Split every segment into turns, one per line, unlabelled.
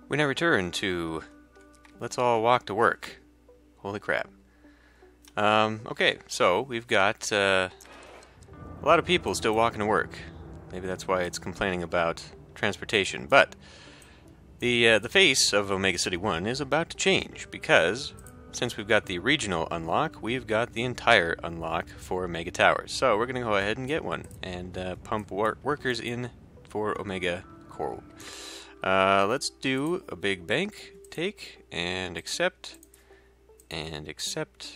We now return to let's all walk to work. Holy crap. Okay, so we've got a lot of people still walking to work. Maybe that's why it's complaining about transportation. But the face of Omega City 1 is about to change because since we've got the regional unlock, we've got the entire unlock for Omega Towers. So we're going to go ahead and get one and pump workers in for Omega Core. Let's do a big bank take and accept and accept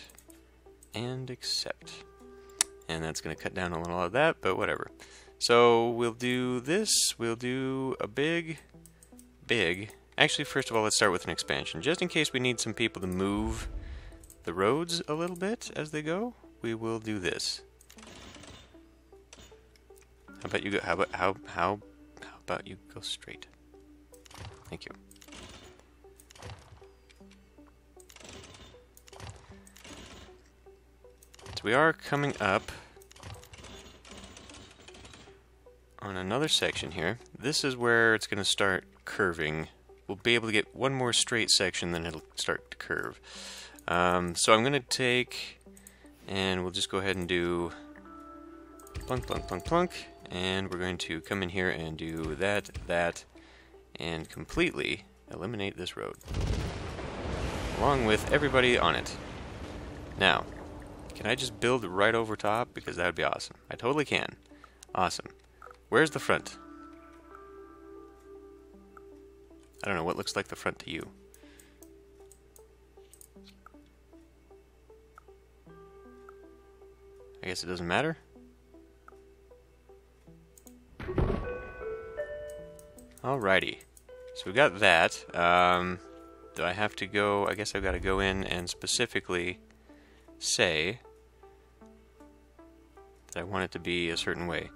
and accept. And that's going to cut down a little of that, but whatever. So we'll do this. We'll do a big. Actually, first of all, let's start with an expansion. Just in case we need some people to move the roads a little bit as they go, we will do this. How about you go? How about you go straight? Thank you. So we are coming up on another section here. This is where it's going to start curving. We'll be able to get one more straight section, then it'll start to curve. So I'm going to take, and we'll just go ahead and do plunk, plunk, plunk, plunk, and we're going to come in here and do that, and completely eliminate this road, along with everybody on it. Now, can I just build right over top? Because that would be awesome. I totally can. Awesome. Where's the front? I don't know, what looks like the front to you? I guess it doesn't matter. Alrighty. So we got that. Do I have to go? I guess I've got to go in and specifically say that I want it to be a certain way.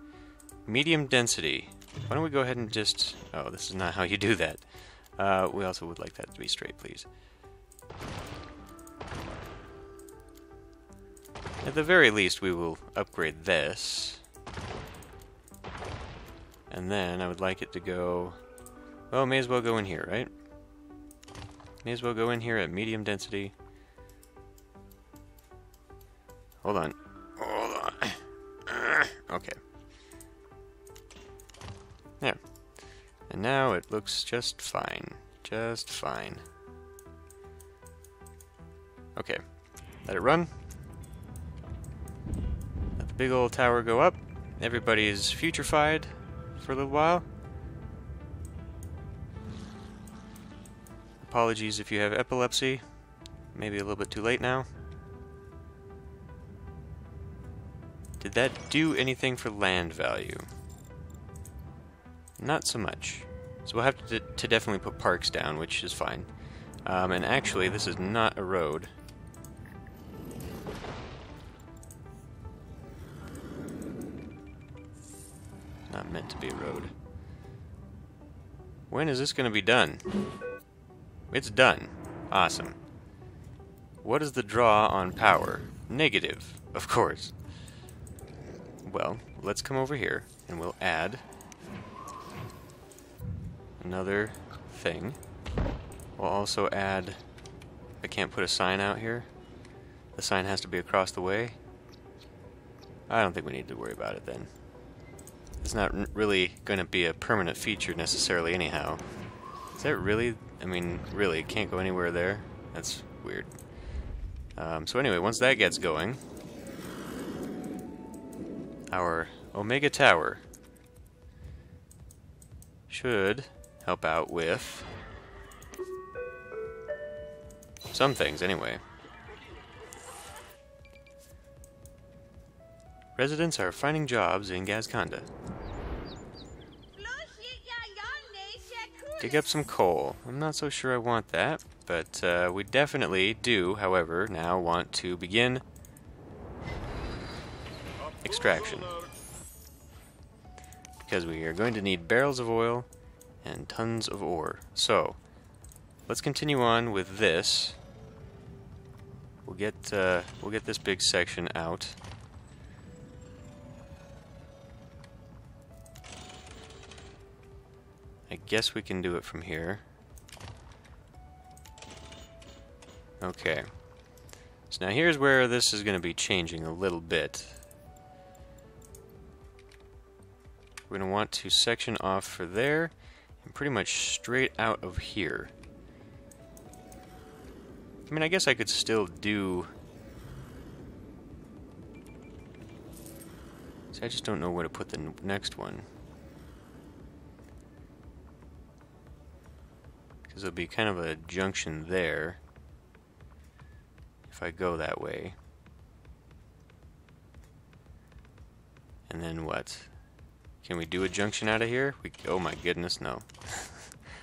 Medium density. Why don't we go ahead and just... Oh, this is not how you do that. We also would like that to be straight, please. At the very least, we will upgrade this. And then I would like it to go... Well, may as well go in here, right? May as well go in here at medium density. Hold on. Hold on. Okay. There. And now it looks just fine. Just fine. Okay. Let it run. Let the big old tower go up. Everybody is futurefied for a little while. Apologies if you have epilepsy. Maybe a little bit too late now. Did that do anything for land value? Not so much. So we'll have to definitely put parks down, which is fine. And actually, this is not a road. Not meant to be a road. When is this going to be done? It's done. Awesome. What is the draw on power? Negative, of course. Well, let's come over here and we'll add another thing. We'll also add... I can't put a sign out here. The sign has to be across the way. I don't think we need to worry about it then. It's not really going to be a permanent feature necessarily anyhow. Is that really... I mean, really, it can't go anywhere there? That's weird. So anyway, once that gets going, our Omega Tower should help out with some things, anyway. Residents are finding jobs in Gazconda. Dig up some coal. I'm not so sure I want that, but we definitely do, however, now want to begin extraction. Because we are going to need barrels of oil and tons of ore. So, let's continue on with this. We'll get this big section out. I guess we can do it from here. Okay. So now here's where this is going to be changing a little bit. We're going to want to section off for there and pretty much straight out of here. I mean, I guess I could still do... See, I just don't know where to put the next one. Because there'll be kind of a junction there if I go that way. And then what? Can we do a junction out of here? Oh my goodness, no.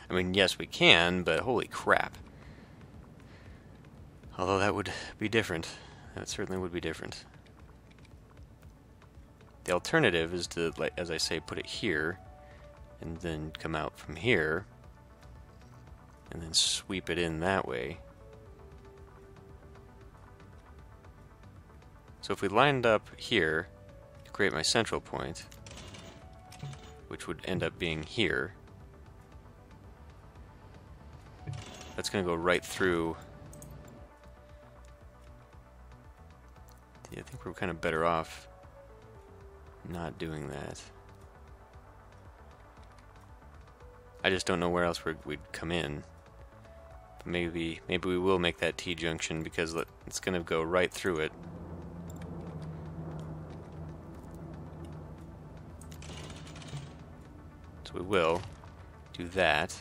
I mean, yes we can, but holy crap. Although that would be different. That certainly would be different. The alternative is to, like, as I say, put it here, and then come out from here, and then sweep it in that way. So if we lined up here to create my central point, which would end up being here, that's going to go right through. I think we're kind of better off not doing that. I just don't know where else we'd come in. But maybe we will make that T-junction because it's going to go right through it. So we will do that.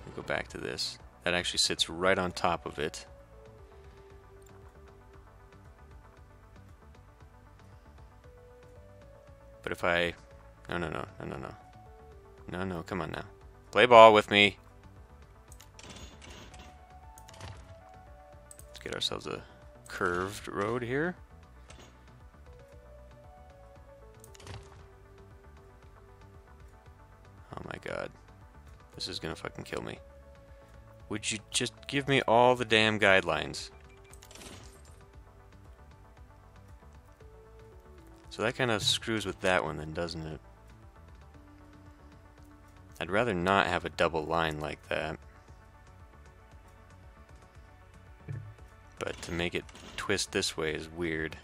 We'll go back to this. That actually sits right on top of it. But if I... No, come on now. Play ball with me. Let's get ourselves a curved road here. Oh my god. This is gonna fucking kill me. Would you just give me all the damn guidelines? So that kind of screws with that one then, doesn't it? I'd rather not have a double line like that. But to make it twist this way is weird.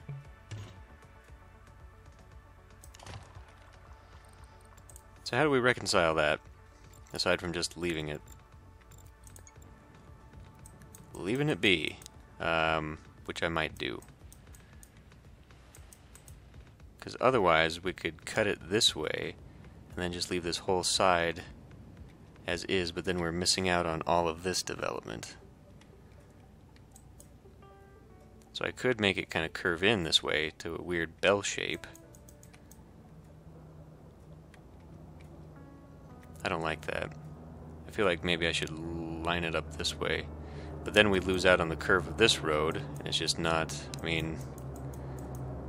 So how do we reconcile that? Aside from just leaving it. Leaving it be. Which I might do. Because otherwise we could cut it this way and then just leave this whole side as is, but then we're missing out on all of this development. So I could make it kind of curve in this way to a weird bell shape. I don't like that. I feel like maybe I should line it up this way. But then we lose out on the curve of this road, and it's just not, I mean,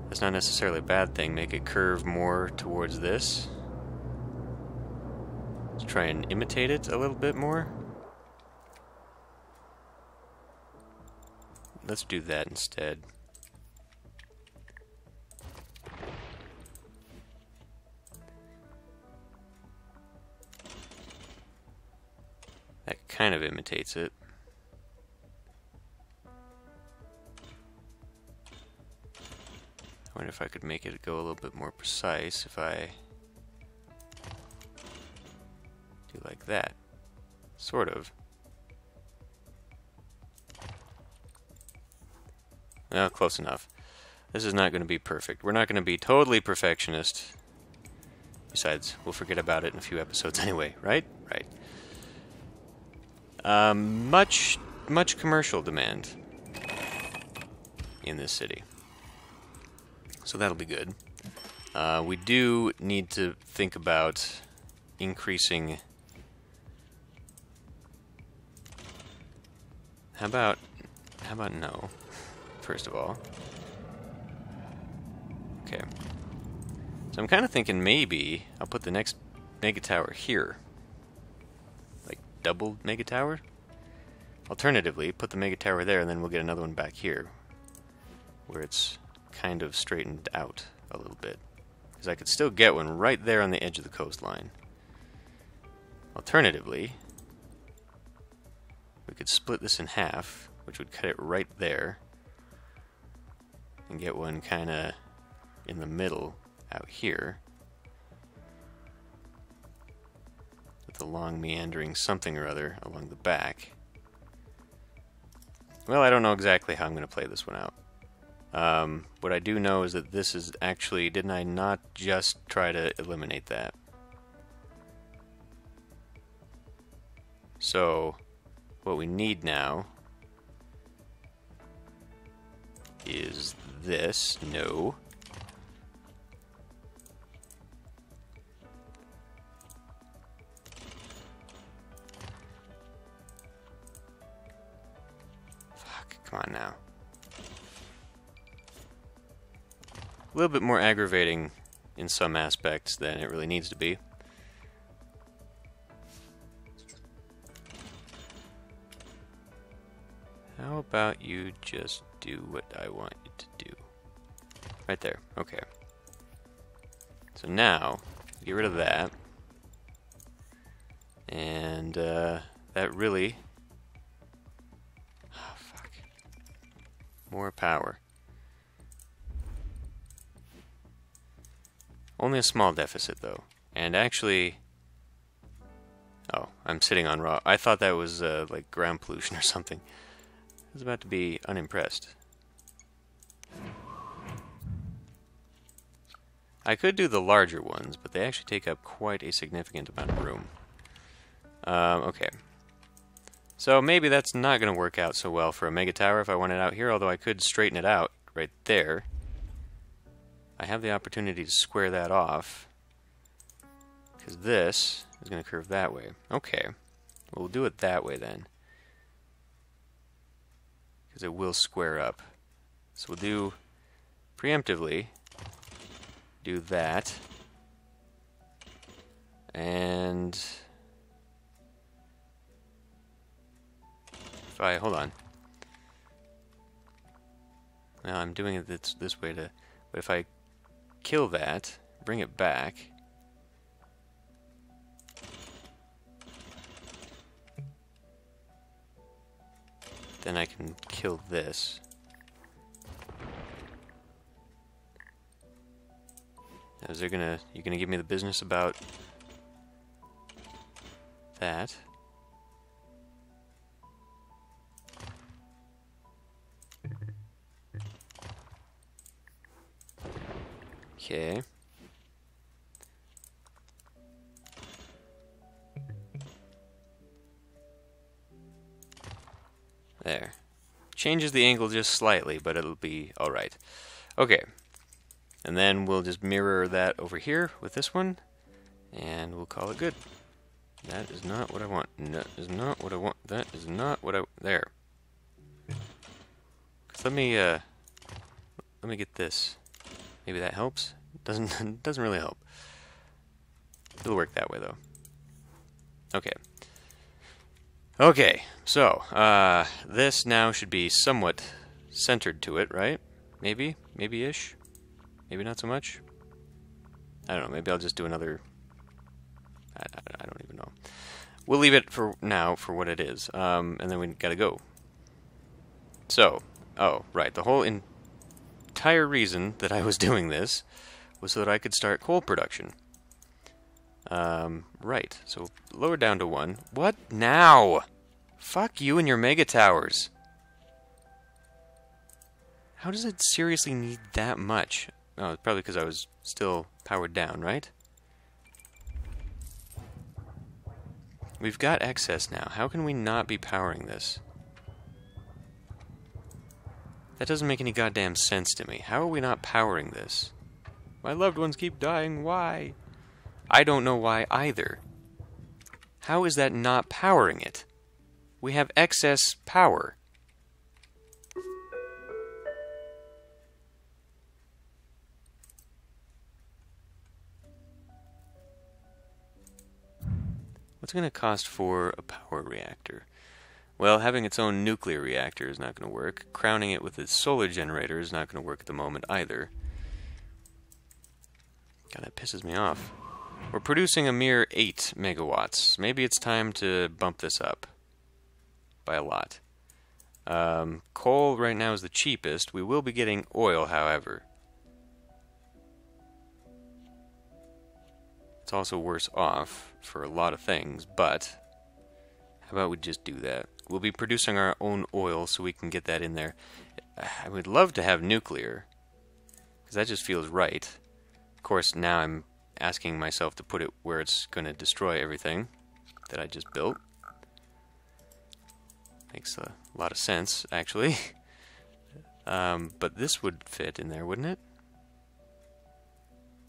that's not necessarily a bad thing. Make it curve more towards this. Let's try and imitate it a little bit more. Let's do that instead. That kind of imitates it. I wonder if I could make it go a little bit more precise if I do like that. Sort of. Well, close enough. This is not going to be perfect. We're not going to be totally perfectionist. Besides, we'll forget about it in a few episodes anyway, right? Right. Much commercial demand in this city. So that'll be good. We do need to think about increasing... How about no, first of all. Okay. So I'm kind of thinking maybe I'll put the next mega tower here. Like double mega tower? Alternatively, put the mega tower there and then we'll get another one back here. Where it's kind of straightened out a little bit. Because I could still get one right there on the edge of the coastline. Alternatively, we could split this in half, which would cut it right there, and get one kind of in the middle out here, with a long meandering something or other along the back. Well, I don't know exactly how I'm going to play this one out. What I do know is that this is actually, didn't I not just try to eliminate that? So, what we need now is this. No. Fuck, come on now. A little bit more aggravating in some aspects than it really needs to be. How about you just do what I want you to do? Right there. Okay. So now, get rid of that. And that really... Oh, fuck. More power. Only a small deficit, though. And actually... Oh, I'm sitting on raw. I thought that was like ground pollution or something. I was about to be unimpressed. I could do the larger ones, but they actually take up quite a significant amount of room. Okay. So maybe that's not going to work out so well for a mega tower if I want it out here, although I could straighten it out right there. I have the opportunity to square that off, because this is going to curve that way. Okay. We'll do it that way then, because it will square up. So we'll do, preemptively, do that. And if I, hold on. Now I'm doing it this way to, but if I kill that, bring it back, then I can kill this. Now, you're gonna give me the business about that? Okay. There. Changes the angle just slightly, but it'll be alright. Okay. And then we'll just mirror that over here with this one, and we'll call it good. That is not what I want. That is not what I want. That is not what I... There. Let me get this. Maybe that helps? Doesn't really help. It'll work that way, though. Okay. Okay, so, this now should be somewhat centered to it, right? Maybe? Maybe-ish? Maybe not so much? I don't know, maybe I'll just do another... I don't even know. We'll leave it for now for what it is, and then we gotta go. So, oh, right, the whole entire reason that I was doing this was so that I could start coal production. Right, so lower down to 1. What now? Fuck you and your mega towers. How does it seriously need that much? Oh, it's probably because I was still powered down, right? We've got excess now. How can we not be powering this? That doesn't make any goddamn sense to me. How are we not powering this? My loved ones keep dying. Why? I don't know why either. How is that not powering it? We have excess power. What's it going to cost for a power reactor? Well, having its own nuclear reactor is not going to work. Crowning it with its solar generator is not going to work at the moment either. God, that pisses me off. We're producing a mere 8 megawatts. Maybe it's time to bump this up. by a lot. Coal right now is the cheapest. We will be getting oil, however. It's also worse off for a lot of things, but how about we just do that? We'll be producing our own oil so we can get that in there. I would love to have nuclear, because that just feels right. Of course, now I'm asking myself to put it where it's going to destroy everything that I just built. Makes a lot of sense, actually. But this would fit in there, wouldn't it?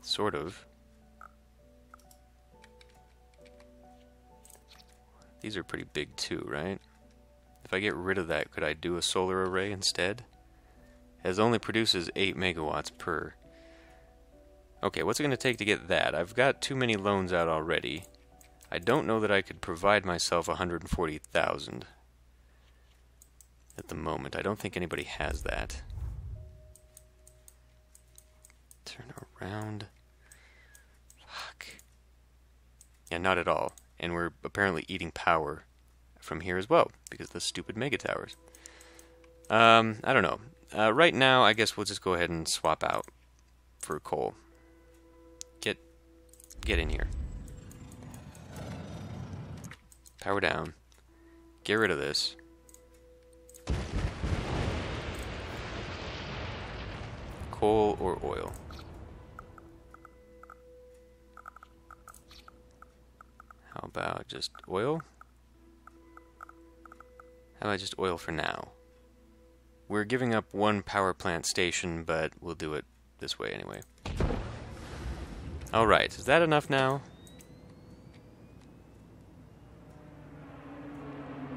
Sort of. These are pretty big too, right? If I get rid of that, could I do a solar array instead? It only produces 8 megawatts per. Okay, what's it going to take to get that? I've got too many loans out already. I don't know that I could provide myself 140,000 at the moment. I don't think anybody has that. Turn around. Fuck. Yeah, not at all. And we're apparently eating power from here as well, because of the stupid mega towers. I don't know. Right now, I guess we'll just go ahead and swap out for coal. Get in here. Power down. Get rid of this. Coal or oil? How about just oil? How about just oil for now? We're giving up one power plant station, but we'll do it this way anyway. Alright, is that enough now?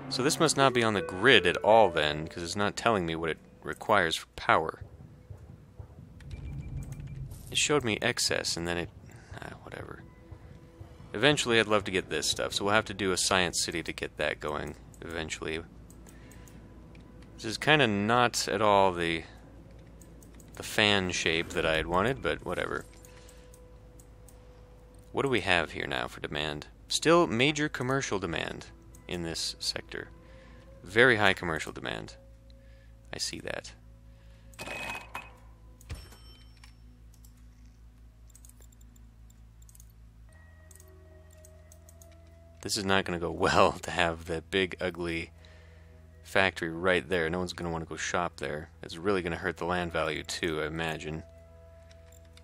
So this must not be on the grid at all then, because it's not telling me what it requires for power. It showed me excess, and then it... whatever. Eventually I'd love to get this stuff, so we'll have to do a science city to get that going eventually. This is kind of not at all the fan shape that I had wanted, but whatever. What do we have here now for demand? Still major commercial demand in this sector. Very high commercial demand. I see that. This is not going to go well to have that big, ugly factory right there. No one's going to want to go shop there. It's really going to hurt the land value too, I imagine.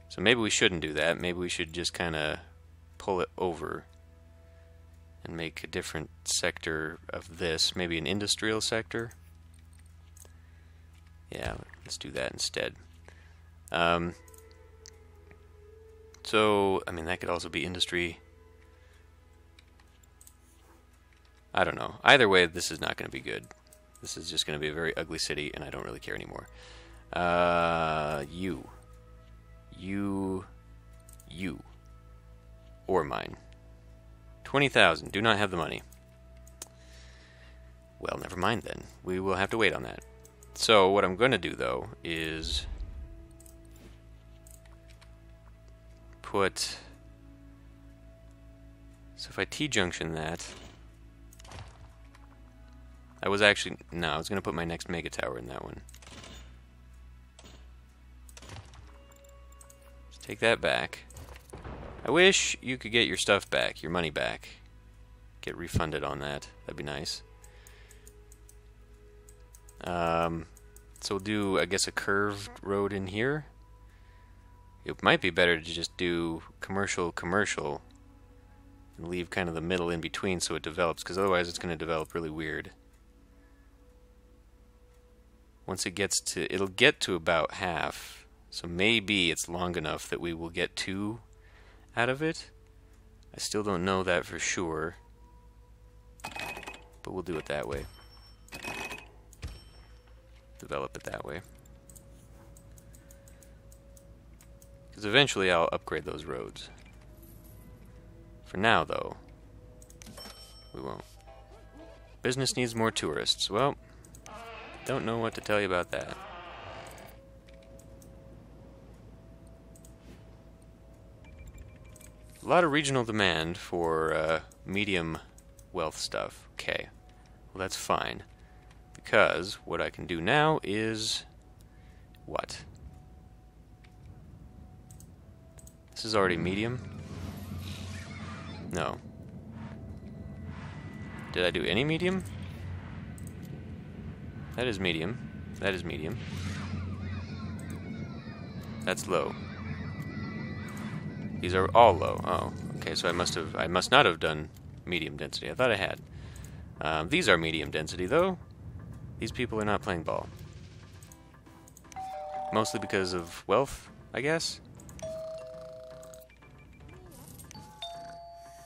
So maybe we shouldn't do that. Maybe we should just kind of pull it over and make a different sector of this. Maybe an industrial sector. Yeah, let's do that instead. So, I mean, that could also be industry. I don't know. Either way, this is not going to be good. This is just going to be a very ugly city, and I don't really care anymore. You. Or mine. 20,000. Do not have the money. Well, never mind then. We will have to wait on that. So, what I'm going to do, though, is put... So if I T-junction that... I was actually... No, I was going to put my next mega tower in that one. Let's take that back. I wish you could get your stuff back, your money back. Get refunded on that. That'd be nice. So we'll do, I guess, a curved road in here. It might be better to just do commercial, and leave kind of the middle in between so it develops, because otherwise it's going to develop really weird. Once it gets to, it'll get to about half, so maybe it's long enough that we will get 2 out of it. I still don't know that for sure, but we'll do it that way. Develop it that way. Because eventually I'll upgrade those roads. For now, though, we won't. Business needs more tourists. Well, don't know what to tell you about that. A lot of regional demand for medium wealth stuff. Okay. Well, that's fine. Because what I can do now is... what? This is already medium? No. Did I do any medium? That is medium. That is medium. That's low. These are all low. Oh, okay, so I must not have done medium density. I thought I had. These are medium density, though. These people are not playing ball. Mostly because of wealth, I guess.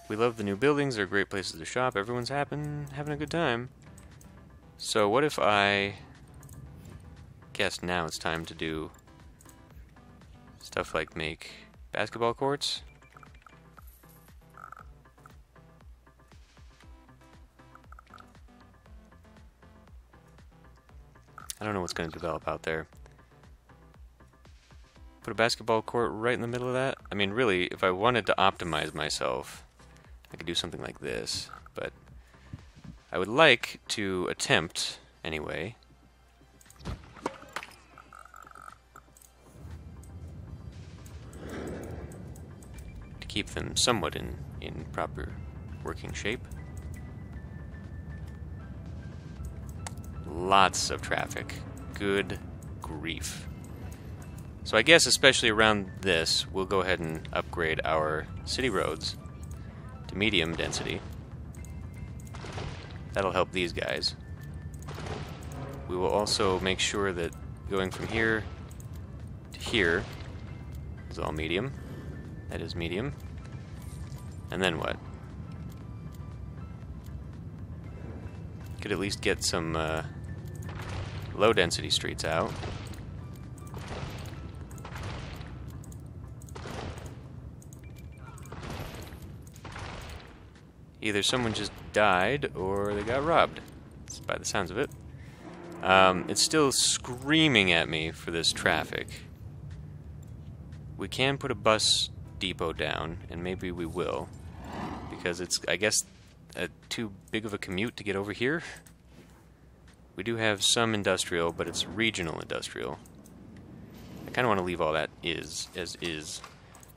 We love the new buildings. They're great places to shop. Everyone's having a good time. So what if I guess now it's time to do stuff like make basketball courts? I don't know what's going to develop out there. Put a basketball court right in the middle of that? I mean, really, if I wanted to optimize myself, I could do something like this. But I would like to attempt, anyway, to keep them somewhat in proper working shape. Lots of traffic. Good grief. So I guess especially around this, we'll go ahead and upgrade our city roads to medium density. That'll help these guys. We will also make sure that going from here to here is all medium. That is medium. And then what? Could at least get some low density streets out. Either someone just died or they got robbed, by the sounds of it. It's still screaming at me for this traffic. We can put a bus depot down, and maybe we will, because it's, I guess, too big of a commute to get over here. We do have some industrial, but it's regional industrial. I kind of want to leave all that as is.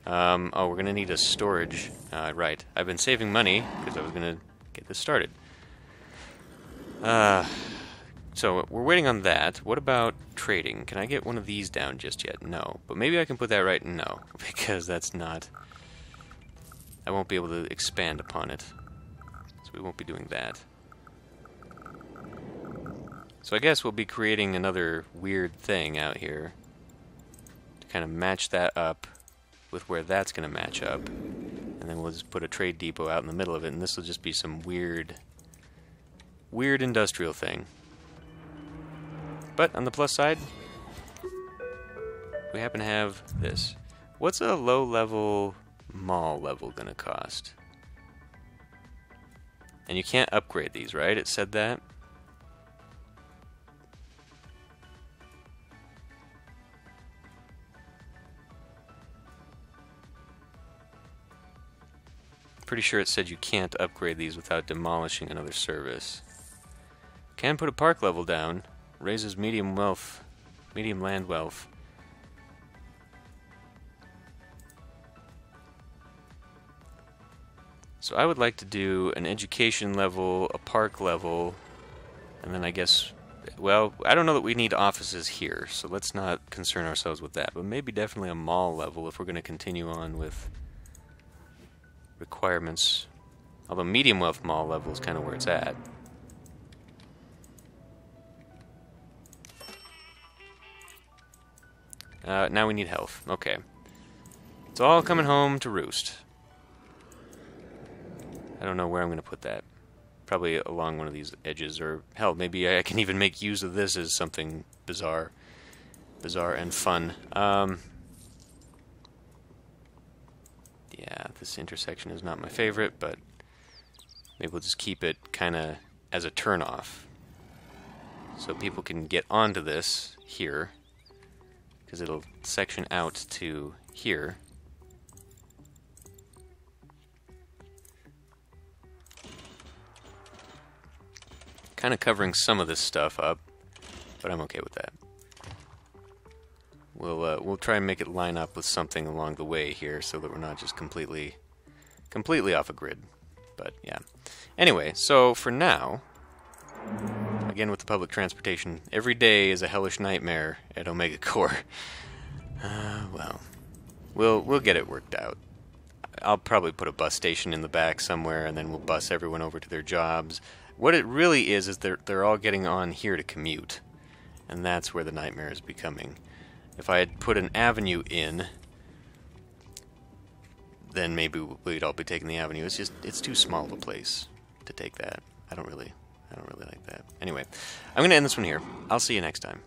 Oh, we're going to need a storage. Right. I've been saving money because I was going to get this started. So we're waiting on that. What about trading? Can I get one of these down just yet? No. But maybe I can put that right. No. Because that's not... I won't be able to expand upon it. So we won't be doing that. So I guess we'll be creating another weird thing out here to kind of match that up with where that's going to match up. And then we'll just put a trade depot out in the middle of it, and this will just be some weird industrial thing. But on the plus side, we happen to have this. What's a low-level mall level going to cost? And you can't upgrade these, right? It said that. Pretty sure it said you can't upgrade these without demolishing another service. Can put a park level down. Raises medium land wealth. So I would like to do an education level, a park level, and then I guess, well, I don't know that we need offices here, so let's not concern ourselves with that, but maybe definitely a mall level if we're going to continue on with requirements. Although medium wealth mall level is kind of where it's at. Now we need health. Okay. It's all coming home to roost. I don't know where I'm going to put that. Probably along one of these edges, or hell, maybe I can even make use of this as something bizarre and fun. Yeah, this intersection is not my favorite, but maybe we'll just keep it kind of as a turnoff, so people can get onto this here, because it'll section out to here. Kind of covering some of this stuff up, but I'm okay with that. We'll try and make it line up with something along the way here, so that we're not just completely off a grid. But yeah. Anyway, so for now, again with the public transportation, every day is a hellish nightmare at Omega Core. Well, we'll get it worked out. I'll probably put a bus station in the back somewhere, and then we'll bus everyone over to their jobs. What it really is they're all getting on here to commute, and that's where the nightmare is becoming. If I had put an avenue in, then maybe we'd all be taking the avenue. It's too small of a place to take that. I don't really like that. Anyway, I'm going to end this one here. I'll see you next time.